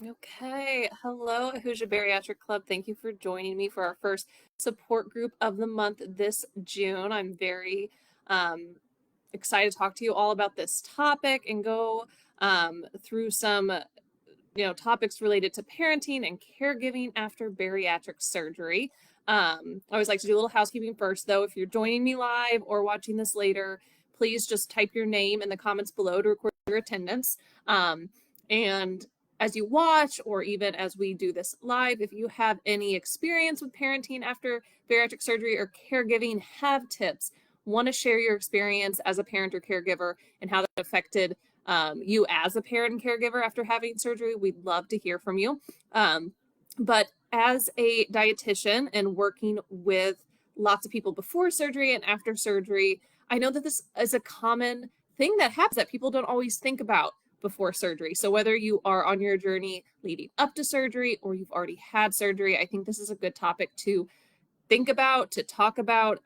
Okay, hello, Who's Your Bariatric Club. Thank you for joining me for our first support group of the month this June. I'm very excited to talk to you all about this topic and go through some topics related to parenting and caregiving after bariatric surgery. I always like to do a little housekeeping first, though. If you're joining me live or watching this later, please just type your name in the comments below to record your attendance. And as you watch, or even as we do this live, if you have any experience with parenting after bariatric surgery or caregiving, have tips, want to share your experience as a parent or caregiver and how that affected you as a parent and caregiver after having surgery, we'd love to hear from you. But as a dietitian and working with lots of people before surgery and after surgery, I know that this is a common thing that happens that people don't always think about before surgery. So whether you are on your journey leading up to surgery or you've already had surgery, I think this is a good topic to think about, to talk about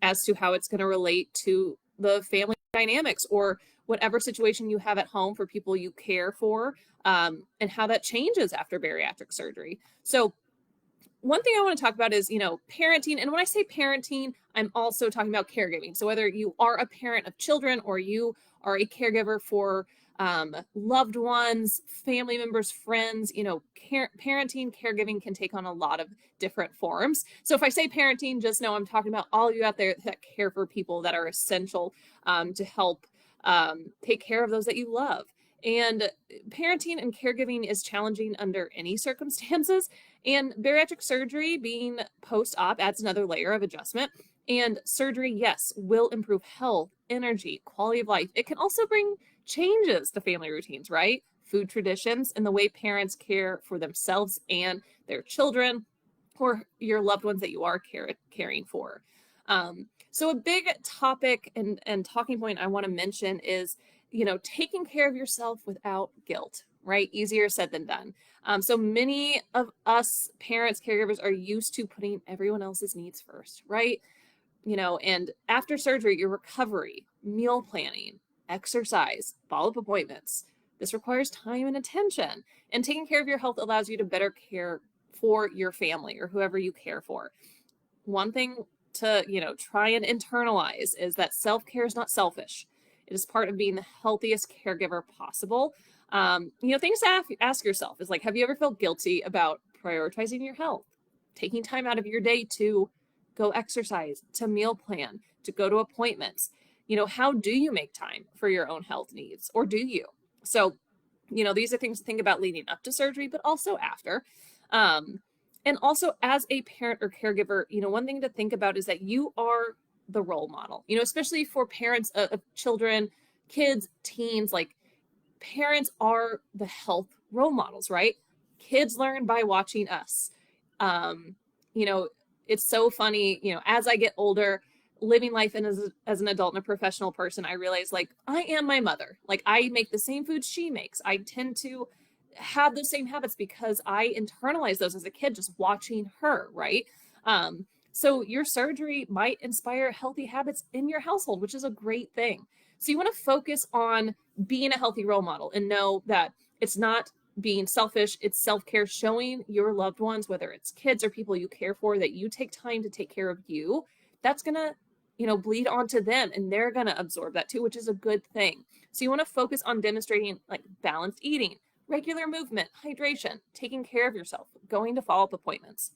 as to how it's going to relate to the family dynamics or whatever situation you have at home for people you care for, and how that changes after bariatric surgery. So one thing I want to talk about is, parenting. And when I say parenting, I'm also talking about caregiving. So whether you are a parent of children or you are a caregiver for loved ones, family members, friends, parenting, caregiving can take on a lot of different forms. So if I say parenting, just know I'm talking about all of you out there that care for people that are essential to help take care of those that you love. And parenting and caregiving is challenging under any circumstances. And bariatric surgery, being post-op, adds another layer of adjustment. And surgery, yes, will improve health, energy, quality of life. It can also bring changes to family routines, right? Food traditions and the way parents care for themselves and their children or your loved ones that you are caring for. So a big topic and talking point I want to mention is, taking care of yourself without guilt, right? Easier said than done. So many of us parents, caregivers are used to putting everyone else's needs first, right? And after surgery, your recovery, meal planning, exercise, follow-up appointments, this requires time and attention. And taking care of your health allows you to better care for your family or whoever you care for. One thing to, try and internalize is that self-care is not selfish. It is part of being the healthiest caregiver possible. Things to ask yourself is like, have you ever felt guilty about prioritizing your health, taking time out of your day to go exercise, to meal plan, to go to appointments? How do you make time for your own health needs, or do you? So, these are things to think about leading up to surgery, but also after. And also as a parent or caregiver, one thing to think about is that you are the role model, especially for parents of children, kids, teens. Like, parents are the health role models, right? Kids learn by watching us. It's so funny, as I get older, living life and as an adult and a professional person, I realize, like, I am my mother. Like, I make the same food she makes. I tend to have those same habits because I internalized those as a kid, just watching her, right? So your surgery might inspire healthy habits in your household, which is a great thing. So you want to focus on being a healthy role model and know that it's not being selfish, it's self-care, showing your loved ones, whether it's kids or people you care for, that you take time to take care of you. That's going to, bleed onto them, and they're going to absorb that too, which is a good thing. So you want to focus on demonstrating like balanced eating, regular movement, hydration, taking care of yourself, going to follow-up appointments.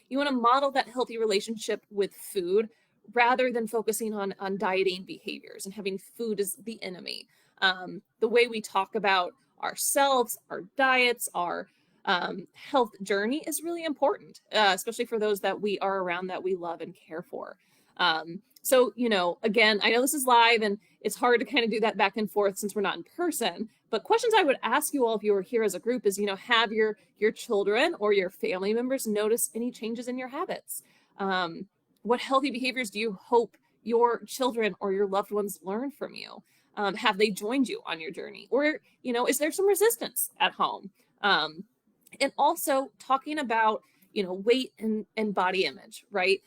You want to model that healthy relationship with food rather than focusing on dieting behaviors and having food as the enemy. The way we talk about ourselves, our diets, our health journey is really important, especially for those that we are around that we love and care for. So, again, I know this is live and it's hard to kind of do that back and forth since we're not in person, but questions I would ask you all if you were here as a group is, have your children or your family members notice any changes in your habits? What healthy behaviors do you hope your children or your loved ones learn from you? Have they joined you on your journey? Or, is there some resistance at home? And also talking about, weight and body image, right?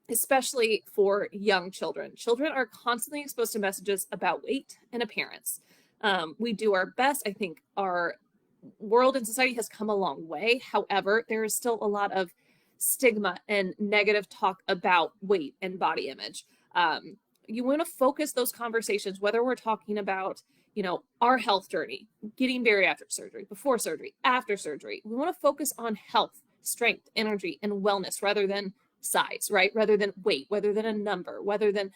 Especially for young children. Children are constantly exposed to messages about weight and appearance. We do our best. I think our world and society has come a long way. However, there is still a lot of stigma and negative talk about weight and body image. You want to focus those conversations, whether we're talking about, our health journey, getting bariatric surgery, before surgery, after surgery. We want to focus on health, strength, energy, and wellness rather than size, right? Rather than weight, rather than a number, rather than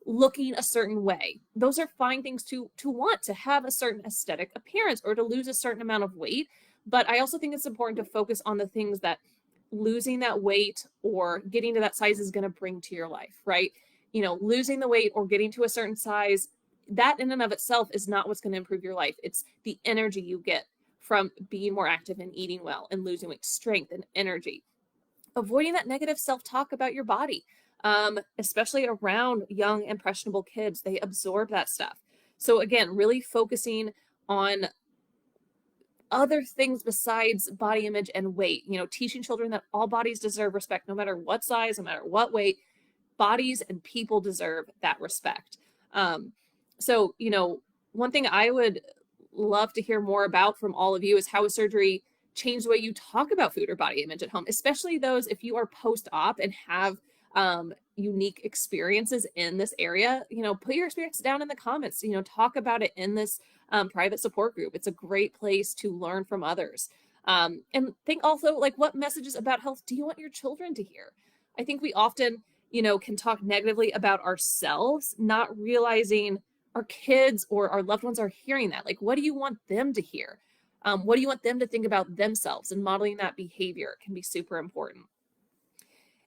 looking a certain way. Those are fine things to want, to have a certain aesthetic appearance or to lose a certain amount of weight. But I also think it's important to focus on the things that losing that weight or getting to that size is going to bring to your life, right? Losing the weight or getting to a certain size, that in and of itself is not what's going to improve your life. It's the energy you get from being more active and eating well and losing weight, strength and energy. Avoiding that negative self-talk about your body, especially around young, impressionable kids. They absorb that stuff. So again, really focusing on other things besides body image and weight, teaching children that all bodies deserve respect, no matter what size, no matter what weight. Bodies and people deserve that respect. So, one thing I would love to hear more about from all of you is how has surgery changed the way you talk about food or body image at home, especially those if you are post-op and have unique experiences in this area. Put your experience down in the comments, talk about it in this private support group. It's a great place to learn from others. And think also, like, what messages about health do you want your children to hear? I think we often, can talk negatively about ourselves, not realizing our kids or our loved ones are hearing that. Like, what do you want them to hear? What do you want them to think about themselves? And modeling that behavior can be super important.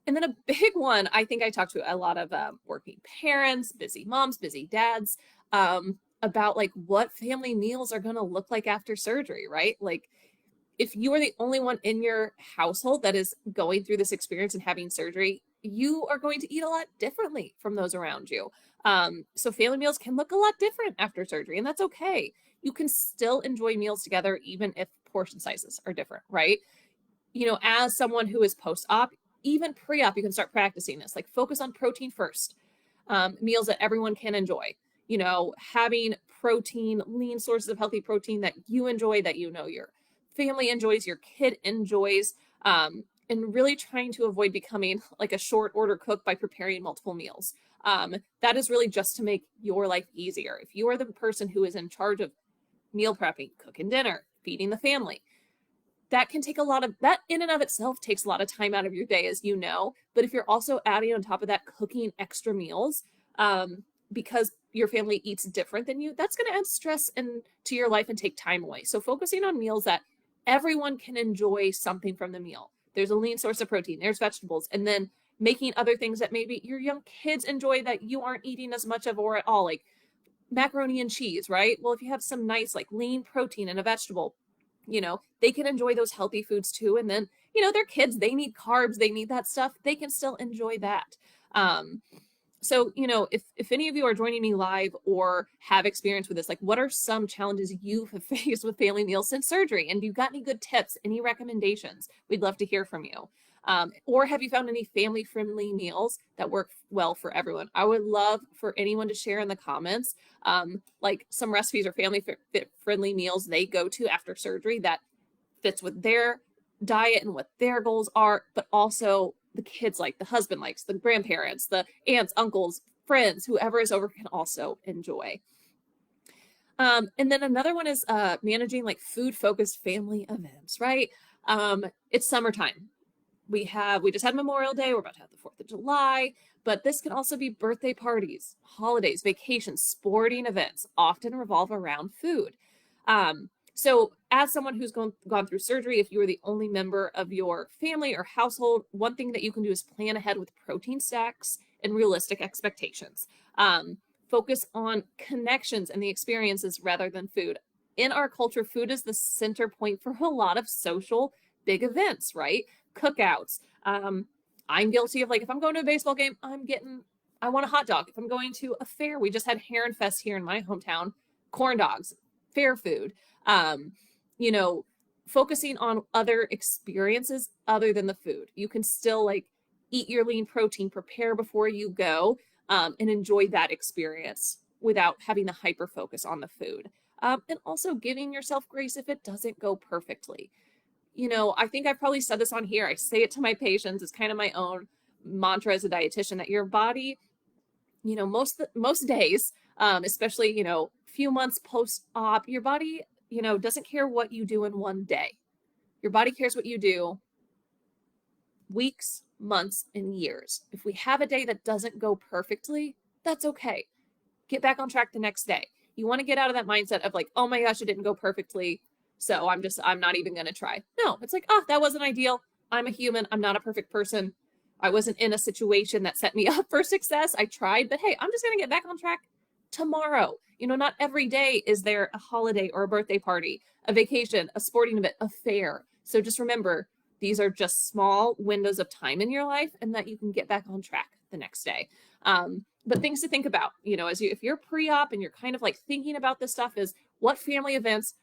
And then a big one, I think I talk to a lot of working parents, busy moms, busy dads, about like what family meals are going to look like after surgery, right? Like, if you are the only one in your household that is going through this experience and having surgery, you are going to eat a lot differently from those around you. So family meals can look a lot different after surgery, and that's okay. You can still enjoy meals together, even if portion sizes are different, right? As someone who is post-op, even pre-op, you can start practicing this. Like, focus on protein first, meals that everyone can enjoy. Having protein, lean sources of healthy protein that you enjoy, that your family enjoys, your kid enjoys, and really trying to avoid becoming like a short order cook by preparing multiple meals. That is really just to make your life easier. If you are the person who is in charge of meal prepping, cooking dinner, feeding the family, that can take that in and of itself takes a lot of time out of your day, as you know. But if you're also adding on top of that cooking extra meals, because your family eats different than you, that's going to add stress into your life and take time away. So focusing on meals that everyone can enjoy something from the meal. There's a lean source of protein, there's vegetables, and then making other things that maybe your young kids enjoy that you aren't eating as much of or at all, like macaroni and cheese, right? Well, if you have some nice like lean protein and a vegetable, they can enjoy those healthy foods too. And then, they're kids, they need carbs, they need that stuff. They can still enjoy that. So, if any of you are joining me live or have experience with this, like, what are some challenges you have faced with family meals since surgery? And if you've got any good tips, any recommendations, we'd love to hear from you. Or have you found any family-friendly meals that work well for everyone? I would love for anyone to share in the comments, like some recipes or family-friendly meals they go to after surgery that fits with their diet and what their goals are, but also the kids like, the husband likes, the grandparents, the aunts, uncles, friends, whoever is over can also enjoy. And then another one is managing like food-focused family events, right? It's summertime. We just had Memorial Day. We're about to have the 4th of July, but this can also be birthday parties, holidays, vacations, sporting events, often revolve around food. So as someone who's gone through surgery, if you are the only member of your family or household, one thing that you can do is plan ahead with protein stacks and realistic expectations. Focus on connections and the experiences rather than food. In our culture, food is the center point for a lot of social big events, right? Cookouts. I'm guilty of, like, if I'm going to a baseball game, I want a hot dog. If I'm going to a fair, we just had Heron Fest here in my hometown, corn dogs, fair food. Focusing on other experiences other than the food. You can still like eat your lean protein, prepare before you go, and enjoy that experience without having the hyper focus on the food. and also giving yourself grace if it doesn't go perfectly. I think I've probably said this on here. I say it to my patients. It's kind of my own mantra as a dietitian that your body, most days, especially, few months post-op, your body, doesn't care what you do in one day. Your body cares what you do weeks, months, and years. If we have a day that doesn't go perfectly, that's okay. Get back on track the next day. You want to get out of that mindset of like, oh my gosh, it didn't go perfectly, so I'm not even going to try. No, it's like, oh, that wasn't ideal. I'm a human. I'm not a perfect person. I wasn't in a situation that set me up for success. I tried, but hey, I'm just going to get back on track tomorrow. Not every day is there a holiday or a birthday party, a vacation, a sporting event, a fair. So just remember, these are just small windows of time in your life and that you can get back on track the next day. But things to think about, if you're pre-op and you're kind of like thinking about this stuff, is what family events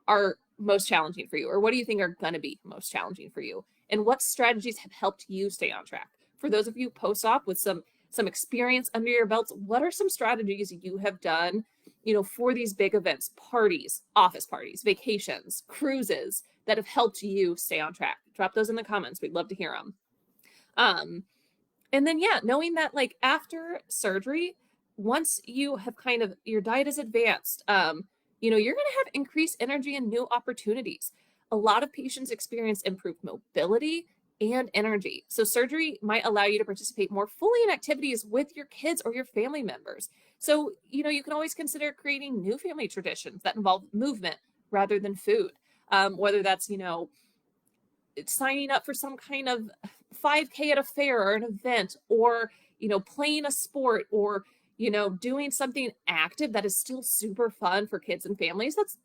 are most challenging for you, or what do you think are going to be most challenging for you, and what strategies have helped you stay on track? For those of you post-op with some experience under your belts, what are some strategies you have done, for these big events, parties, office parties, vacations, cruises, that have helped you stay on track? Drop those in the comments. We'd love to hear them. And then, knowing that like after surgery, once you have your diet is advanced, you're going to have increased energy and new opportunities. A lot of patients experience improved mobility and energy. So surgery might allow you to participate more fully in activities with your kids or your family members. So, you can always consider creating new family traditions that involve movement rather than food. Whether that's, signing up for some kind of 5K at a fair or an event, or, playing a sport, or, doing something active that is still super fun for kids and families. That's,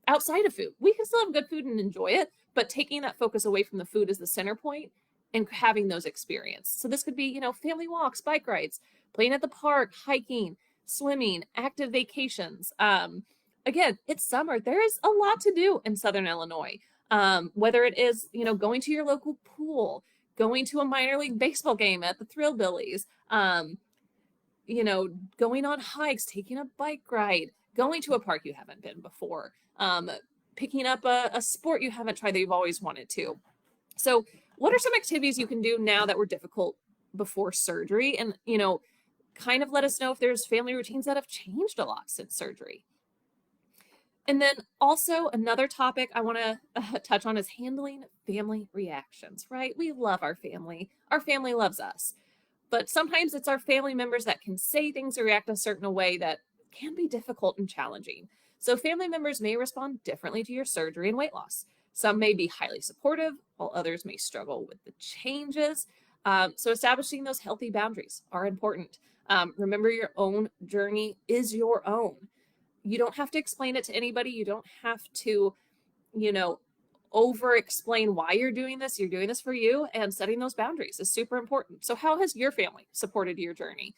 outside of food. We can still have good food and enjoy it, but taking that focus away from the food as the center point and having those experiences. So this could be, family walks, bike rides, playing at the park, hiking, swimming, active vacations. Again, it's summer. There is a lot to do in Southern Illinois. Whether it is, going to your local pool, going to a minor league baseball game at the Thrillbillies, going on hikes, taking a bike ride, going to a park you haven't been before, picking up a sport you haven't tried that you've always wanted to. So what are some activities you can do now that were difficult before surgery? And, kind of let us know if there's family routines that have changed a lot since surgery. And then also another topic I want to touch on is handling family reactions, right? We love our family. Our family loves us. But sometimes it's our family members that can say things or react a certain way that can be difficult and challenging. So family members may respond differently to your surgery and weight loss. Some may be highly supportive, while others may struggle with the changes. So establishing those healthy boundaries are important. Remember, your own journey is your own. You don't have to explain it to anybody. You don't have to, over explain why you're doing this. You're doing this for you, and setting those boundaries is super important. So how has your family supported your journey?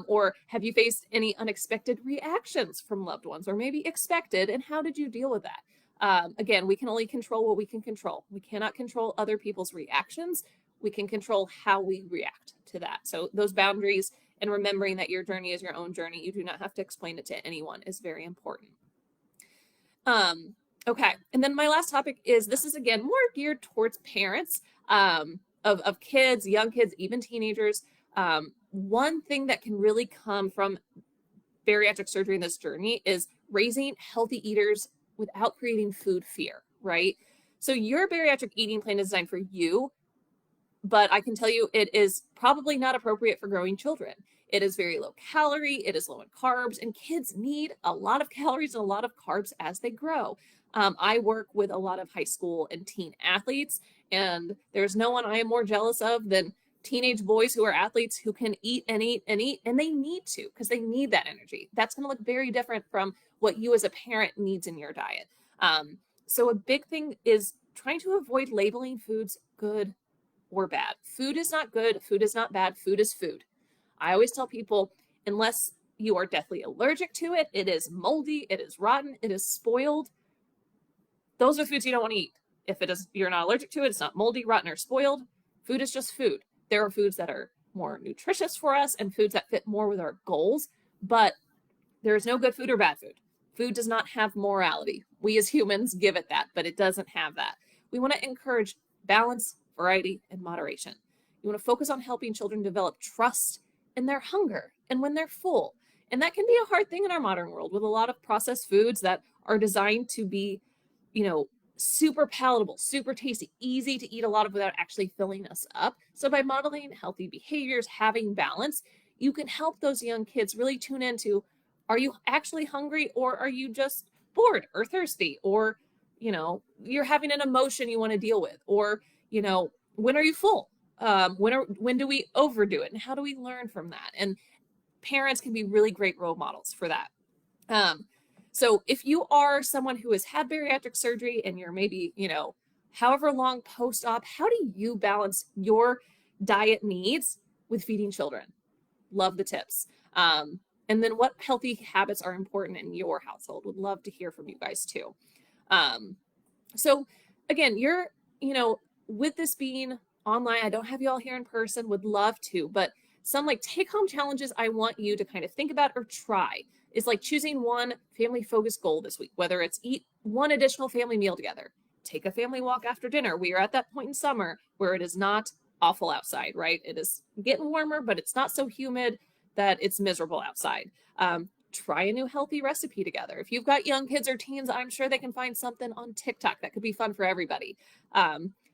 Or have you faced any unexpected reactions from loved ones, or maybe expected, and how did you deal with that? Again, we can only control what we can control. We cannot control other people's reactions. We can control how we react to that. So those boundaries and remembering that your journey is your own journey, you do not have to explain it to anyone, is very important. Okay, and then my last topic is, this is again more geared towards parents of kids, young kids, even teenagers. One thing that can really come from bariatric surgery in this journey is raising healthy eaters without creating food fear, right? So your bariatric eating plan is designed for you, but I can tell you it is probably not appropriate for growing children. It is very low calorie, it is low in carbs, and kids need a lot of calories and a lot of carbs as they grow. I work with a lot of high school and teen athletes, and there's no one I am more jealous of than teenage boys who are athletes who can eat and eat and eat, and they need to, because they need that energy. That's going to look very different from what you as a parent needs in your diet. So a big thing is trying to avoid labeling foods good or bad. Food is not good. Food is not bad. Food is food. I always tell people, unless you are deathly allergic to it, it is moldy, it is rotten, it is spoiled, those are foods you don't want to eat. If you're not allergic to it, it's not moldy, rotten, or spoiled, food is just food. There are foods that are more nutritious for us and foods that fit more with our goals, but there is no good food or bad food. Food does not have morality. We as humans give it that, but it doesn't have that. We want to encourage balance, variety, and moderation. You want to focus on helping children develop trust in their hunger and when they're full. And that can be a hard thing in our modern world with a lot of processed foods that are designed to be, super palatable, super tasty, easy to eat a lot of without actually filling us up. So by modeling healthy behaviors, having balance, you can help those young kids really tune into, are you actually hungry, or are you just bored or thirsty, or you're having an emotion you want to deal with, or when are you full, when do we overdo it, and how do we learn from that? And parents can be really great role models for that. So if you are someone who has had bariatric surgery and you're maybe however long post-op, how do you balance your diet needs with feeding children? Love the tips. And then what healthy habits are important in your household? Would love to hear from you guys too. So again, with this being online, I don't have you all here in person, would love to, but some take home challenges I want you to kind of think about or try is choosing one family focused goal this week, whether it's eat one additional family meal together, take a family walk after dinner. We are at that point in summer where it is not awful outside, right? It is getting warmer, but it's not so humid that it's miserable outside. Try a new healthy recipe together. If you've got young kids or teens, I'm sure they can find something on TikTok that could be fun for everybody.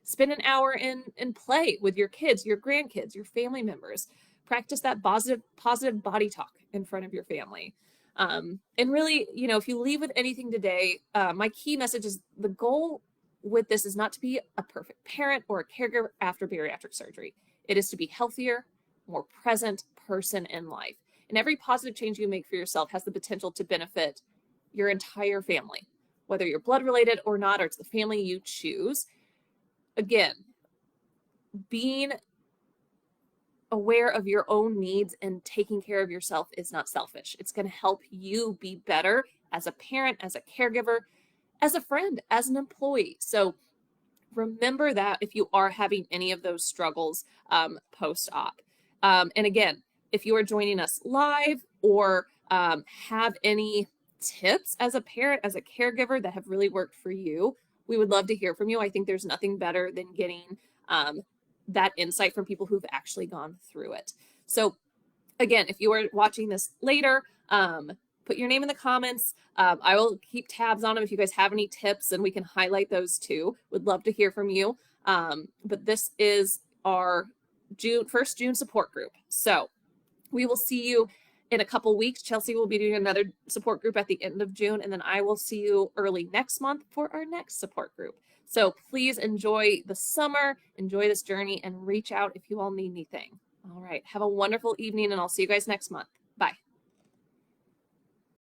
Spend an hour in play with your kids, your grandkids, your family members. Practice that positive body talk in front of your family. And really, if you leave with anything today, my key message is the goal with this is not to be a perfect parent or a caregiver after bariatric surgery. It is to be healthier, more present person in life. And every positive change you make for yourself has the potential to benefit your entire family, whether you're blood related or not, or it's the family you choose. Again, being aware of your own needs and taking care of yourself is not selfish. It's going to help you be better as a parent, as a caregiver, as a friend, as an employee. So remember that if you are having any of those struggles post-op. And again, if you are joining us live or have any tips as a parent, as a caregiver that have really worked for you, we would love to hear from you. I think there's nothing better than getting that insight from people who've actually gone through it. So again, if you are watching this later, put your name in the comments. I will keep tabs on them if you guys have any tips, and we can highlight those too. Would love to hear from you. But this is our first June support group. So we will see you in a couple weeks. Chelsea will be doing another support group at the end of June, and then I will see you early next month for our next support group. So please enjoy the summer, enjoy this journey, and reach out if you all need anything. All right, have a wonderful evening, and I'll see you guys next month.